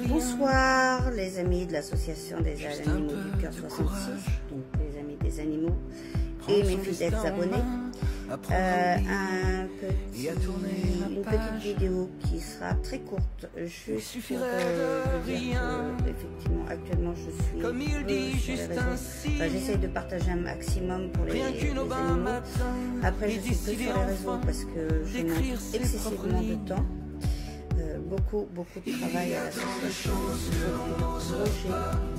Bonsoir les amis de l'association des animaux du cœur 66, donc les amis des animaux et mes fidèles abonnés. Une petite vidéo qui sera très courte, juste pour dire que, effectivement, actuellement je suis sur les réseaux. Enfin, j'essaye de partager un maximum pour les animaux. Après, je suis plus sur les réseaux parce que je manque excessivement de temps. Beaucoup de travail à l'association, beaucoup de projets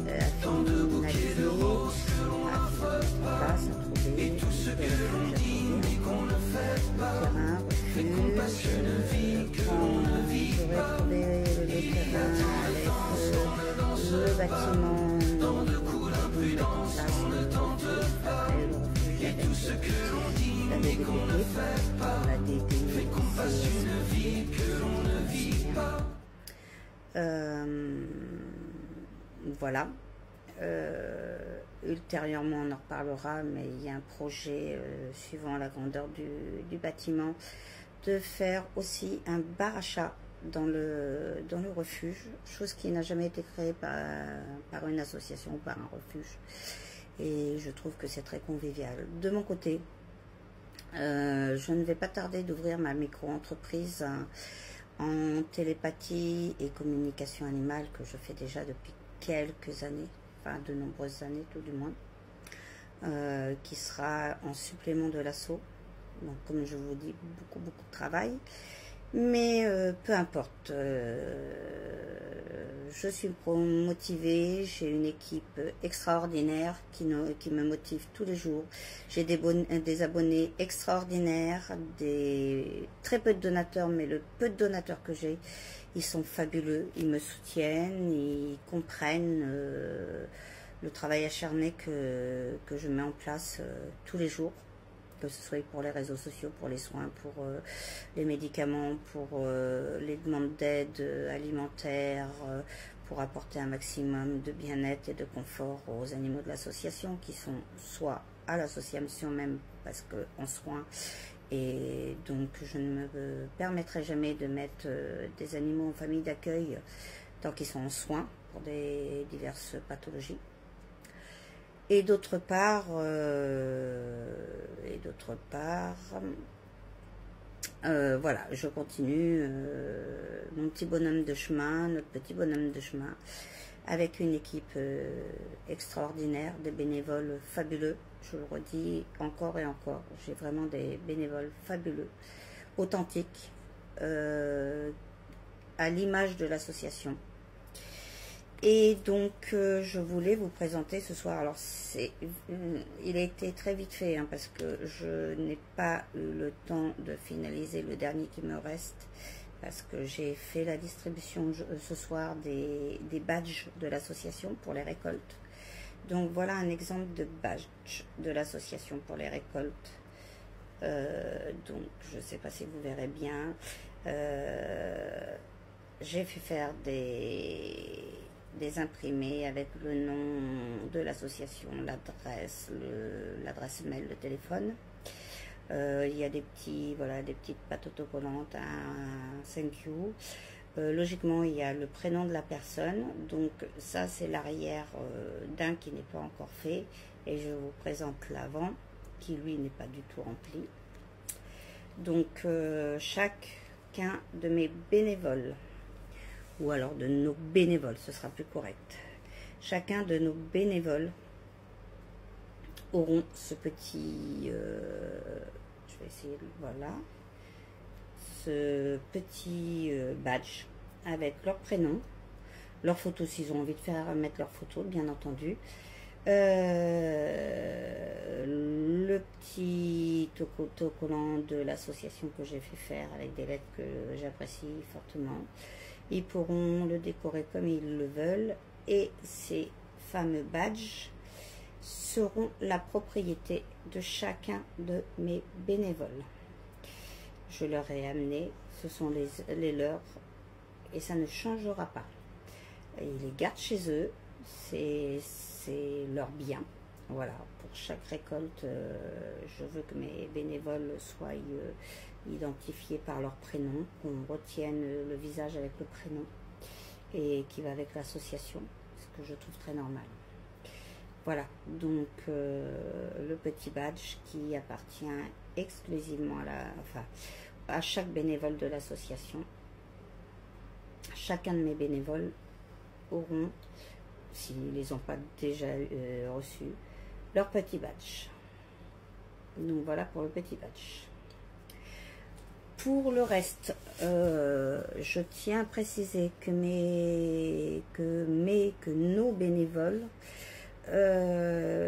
à finaliser, à mettre en place, à trouver le terrain, refuge, quand j'aurai trouvé le terrain avec le bâtiment, on mettre en place le refuge avec la DDP, la DDP. Voilà. Ultérieurement on en reparlera, mais il y a un projet suivant la grandeur du bâtiment de faire aussi un bar à chat dans le refuge, chose qui n'a jamais été créée par une association ou par un refuge, et je trouve que c'est très convivial. De mon côté, je ne vais pas tarder d'ouvrir ma micro-entreprise en télépathie et communication animale que je fais déjà depuis quelques années, enfin de nombreuses années tout du moins, qui sera en supplément de l'assaut. Donc comme je vous dis, beaucoup de travail, mais peu importe, je suis motivée, j'ai une équipe extraordinaire qui me motive tous les jours, j'ai des abonnés extraordinaires, très peu de donateurs, mais le peu de donateurs que j'ai, ils sont fabuleux, ils me soutiennent, ils comprennent le travail acharné que je mets en place tous les jours, que ce soit pour les réseaux sociaux, pour les soins, pour les médicaments, pour les demandes d'aide alimentaire, pour apporter un maximum de bien-être et de confort aux animaux de l'association, qui sont soit à l'association même parce qu'en soins, et donc je ne me permettrai jamais de mettre des animaux en famille d'accueil tant qu'ils sont en soins pour des diverses pathologies. Et d'autre part, voilà, je continue mon petit bonhomme de chemin, notre petit bonhomme de chemin, avec une équipe extraordinaire, des bénévoles fabuleux. Je le redis encore et encore, j'ai vraiment des bénévoles fabuleux, authentiques, à l'image de l'association. Et donc je voulais vous présenter ce soir, alors il a été très vite fait, hein, parce que je n'ai pas eu le temps de finaliser le dernier qui me reste, parce que j'ai fait la distribution ce soir des badges de l'association pour les récoltes. Donc voilà un exemple de badge de l'association pour les récoltes. Donc je ne sais pas si vous verrez bien, j'ai fait faire des imprimés avec le nom de l'association, l'adresse mail, le téléphone. Il y a des petites pattes autocollantes, un thank you. Logiquement, il y a le prénom de la personne. Donc ça, c'est l'arrière d'un qui n'est pas encore fait. Et je vous présente l'avant, qui lui n'est pas du tout rempli. Donc chacun de mes bénévoles, ou alors de nos bénévoles, ce sera plus correct. Chacun de nos bénévoles auront ce petit, je vais essayer, voilà, ce petit badge avec leur prénom, leur photo s'ils ont envie de mettre leur photo, bien entendu, le petit autocollant de l'association que j'ai fait faire avec des lettres que j'apprécie fortement. Ils pourront le décorer comme ils le veulent, et ces fameux badges seront la propriété de chacun de mes bénévoles. Je leur ai amené, ce sont les leurs, et ça ne changera pas. Ils les gardent chez eux, c'est leur bien. Voilà, pour chaque récolte, je veux que mes bénévoles soient identifiés par leur prénom, qu'on retienne le visage avec le prénom, et qui va avec l'association, ce que je trouve très normal. Voilà, donc le petit badge qui appartient exclusivement à chaque bénévole de l'association. Chacun de mes bénévoles auront, s'ils ne les ont pas déjà reçus, leur petit badge. Donc voilà pour le petit badge. Pour le reste, je tiens à préciser que nos bénévoles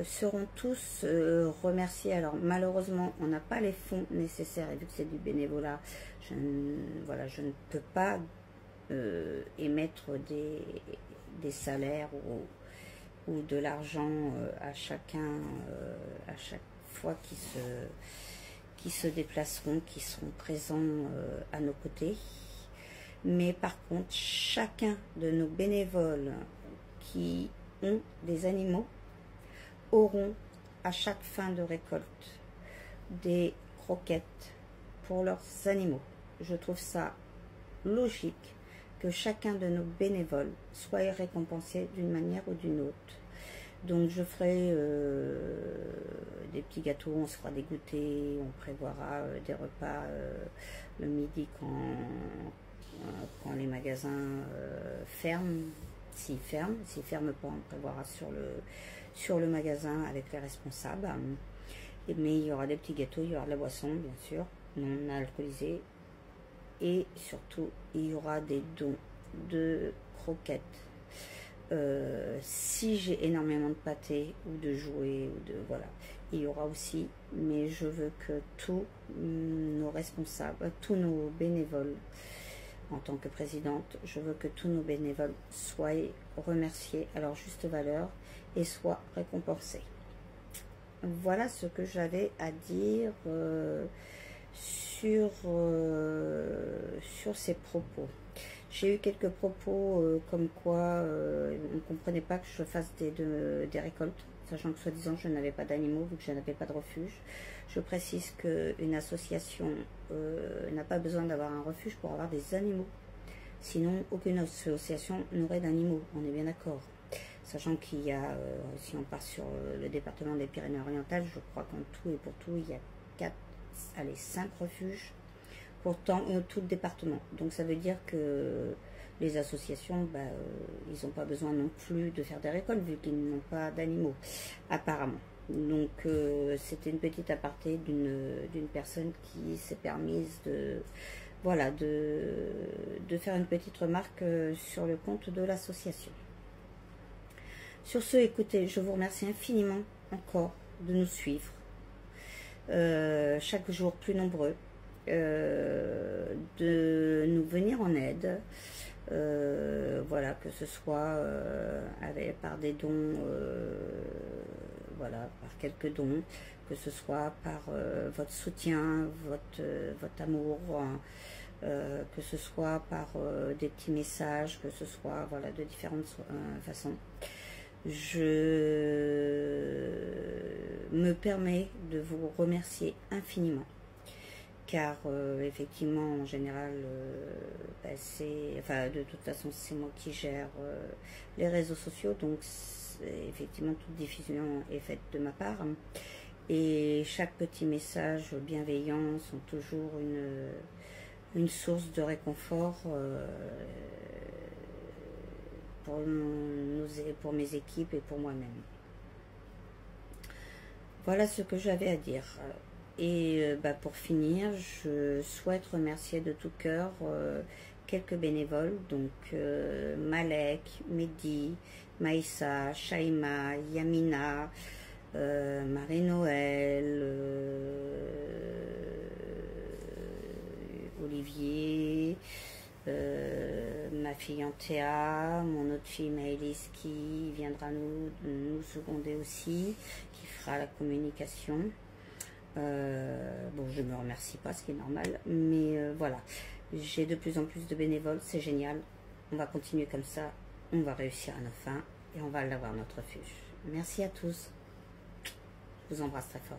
seront tous remerciés. Alors malheureusement, on n'a pas les fonds nécessaires, et vu que c'est du bénévolat, je ne peux pas émettre des salaires ou de l'argent à chacun à chaque fois qui se déplaceront, qui seront présents à nos côtés. Mais par contre, chacun de nos bénévoles qui ont des animaux auront à chaque fin de récolte des croquettes pour leurs animaux. Je trouve ça logique que chacun de nos bénévoles soit récompensé d'une manière ou d'une autre. Donc je ferai des petits gâteaux, on se fera des goûters, on prévoira des repas le midi quand les magasins ferment. S'ils ferment pas, on prévoira sur le magasin avec les responsables. Mais il y aura des petits gâteaux, il y aura de la boisson bien sûr, non alcoolisée. Et surtout, il y aura des dons de croquettes. Si j'ai énormément de pâtés ou de jouets, voilà, il y aura aussi, mais je veux que tous nos responsables, tous nos bénévoles, en tant que présidente, je veux que tous nos bénévoles soient remerciés à leur juste valeur et soient récompensés. Voilà ce que j'avais à dire sur ces propos. J'ai eu quelques propos comme quoi on ne comprenait pas que je fasse des récoltes, sachant que soi-disant je n'avais pas d'animaux vu que je n'avais pas de refuge. Je précise qu'une association n'a pas besoin d'avoir un refuge pour avoir des animaux. Sinon, aucune association n'aurait d'animaux, on est bien d'accord. Sachant qu'il y a, si on part sur le département des Pyrénées-Orientales, je crois qu'en tout et pour tout, il y a 5 refuges pour tout le département. Donc ça veut dire que les associations, ils n'ont pas besoin non plus de faire des récoltes vu qu'ils n'ont pas d'animaux, apparemment. Donc c'était une petite aparté d'une personne qui s'est permise de faire une petite remarque sur le compte de l'association. Sur ce, écoutez, je vous remercie infiniment encore de nous suivre, chaque jour plus nombreux, de nous venir en aide, voilà, que ce soit par des dons, voilà, par quelques dons, que ce soit par votre soutien, votre amour, que ce soit par des petits messages, que ce soit, voilà, de différentes façons. Je me permets de vous remercier infiniment, car effectivement, en général, de toute façon, c'est moi qui gère les réseaux sociaux, donc effectivement, toute diffusion est faite de ma part, et chaque petit message bienveillant sont toujours une source de réconfort pour mes équipes et pour moi-même. Voilà ce que j'avais à dire. Et pour finir, je souhaite remercier de tout cœur quelques bénévoles, donc Malek, Mehdi, Maïssa, Shaima, Yamina, Marie-Noël, Olivier, ma fille Antea, mon autre fille Maëlys qui viendra nous seconder aussi, qui fera la communication. Bon, je ne me remercie pas, ce qui est normal, mais voilà, j'ai de plus en plus de bénévoles, c'est génial, on va continuer comme ça, on va réussir à nos fins et on va l'avoir notre refuge. Merci à tous, je vous embrasse très fort.